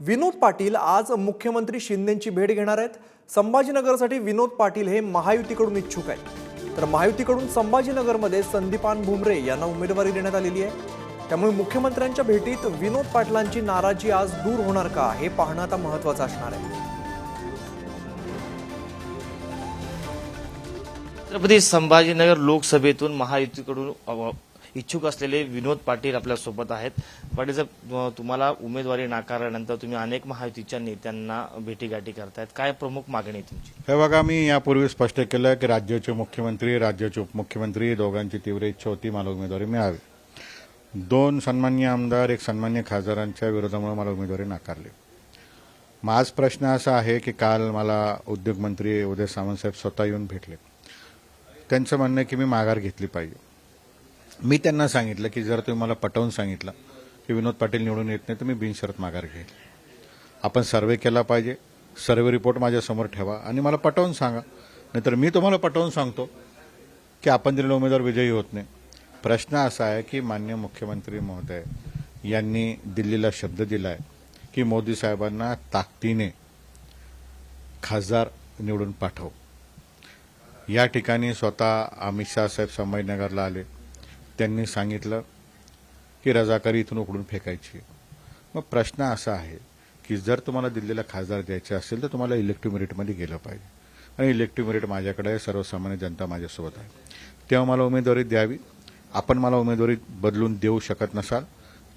विनोद पाटील आज मुख्यमंत्री शिंदेंची भेट घेणार आहेत। संभाजीनगरसाठी विनोद पाटील हे महायुतीकडून इच्छुक आहेत, तर महायुतीकडून संभाजीनगरमध्ये संदीपान भुमरे यांना उमेदवारी देण्यात आलेली आहे। त्यामुळे मुख्यमंत्र्यांच्या भेटीत विनोद पाटलांची नाराजी आज दूर होणार का हे पाहणं आता महत्त्वाचं असणार आहे। छत्रपती संभाजीनगर लोकसभेतून महायुतीकडून इच्छुक असलेले विनोद पाटील आपल्या सोबत आहेत। पाटील साहेब, तुम्हाला उमेदवारी नाकारल्यानंतर तुम्ही अनेक महायुतीच्या नेत्यांना भेटीगाठी करतायत, काय प्रमुख मागणी आहे तुमची? हे बघा, मी यापूर्वी स्पष्ट केलं की राज्याचे मुख्यमंत्री, राज्याचे उपमुख्यमंत्री दोघांची तीव्र इच्छा होती मला उमेदवारी मिळावी। 2 सन्माननीय आमदार, 1 सन्माननीय खासदारांच्या विरोधामुळे मला उमेदवारी नाकारली। मग आज प्रश्न असा आहे की काल मला उद्योगमंत्री उदय सामंत साहेब स्वतः येऊन भेटले। त्यांचं म्हणणं आहे की मी माघार घेतली पाहिजे। मी त्यांना सांगितलं की जर तुम्ही मला पटवून सांगितलं की विनोद पाटील निवडून येत नाही तर मी बिनशर्त माघार घेईल। आपण सर्वे केला पाहिजे, सर्वे रिपोर्ट माझ्यासमोर ठेवा आणि मला पटवून सांगा, नाहीतर मी तुम्हाला पटवून सांगतो की आपण दिलेला उमेदवार विजयी होत नाही। प्रश्न असा आहे की माननीय मुख्यमंत्री महोदय यांनी दिल्लीला शब्द दिला आहे की मोदी साहेबांना ताकदीने खासदार निवडून पाठव। या ठिकाणी स्वतः अमित शाह साहेब संभाजीनगरला आले, त्यांनी सांगितलं की रजाकारी इथून उकडून फेकायची। मग प्रश्न असा आहे की जर तुम्हाला दिल्लीला खासदार द्यायचे असेल तर तुम्हाला इलेक्टिव्ह मेरिटमध्ये गेलं पाहिजे, आणि इलेक्टिव्ह मेरिट माझ्याकडे आहे, सर्वसामान्य जनता माझ्यासोबत आहे, तेव्हा मला उमेदवारी द्यावी। आपण मला उमेदवारी बदलून देऊ शकत नसाल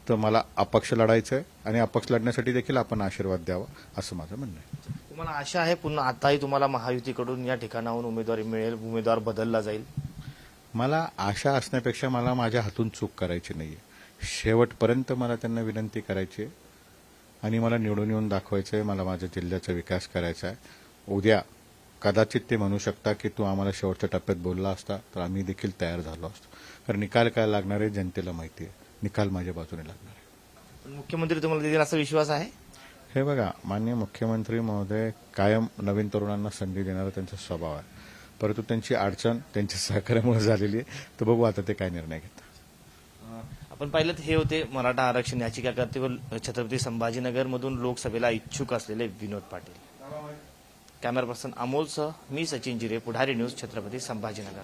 तर मला अपक्ष लढायचं आहे, आणि अपक्ष लढण्यासाठी देखील आपण आशीर्वाद द्यावा असं माझं म्हणणं आहे। तुम्हाला आशा आहे पुन्हा आताही तुम्हाला महायुतीकडून या ठिकाणाहून उमेदवारी मिळेल, उमेदवार बदलला जाईल? मला आशा असण्यापेक्षा मला माझ्या हातून चूक करायची नाहीये। शेवटपर्यंत मला त्यांना विनंती करायची आहे आणि मला निवडून येऊन दाखवायचं आहे, मला माझ्या जिल्ह्याचा विकास करायचा आहे। उद्या कदाचित ते म्हणू शकता की तू आम्हाला शेवटच्या टप्प्यात बोलला असता तर आम्ही देखील तयार झालो असतो, कारण निकाल काय लागणार आहे जनतेला माहिती आहे, निकाल माझ्या बाजूने लागणार आहे। मुख्यमंत्री तुम्हाला देतील असा विश्वास आहे? हे बघा, माननीय मुख्यमंत्री महोदय कायम नवीन तरुणांना संधी देणारा त्यांचा स्वभाव आहे, परंतु त्यांची अडचण त्यांच्या सहकार्यामुळे झालेली आहे, तर बघू आता ते काय निर्णय घेतात। आपण पाहिलं हे होते मराठा आरक्षण याचिकाकर्ते व छत्रपती संभाजीनगरमधून लोकसभेला इच्छुक असलेले विनोद पाटील। कॅमेरा पर्सन अमोलसह मी सचिन जिरे, पुढारी न्यूज, छत्रपती संभाजीनगर।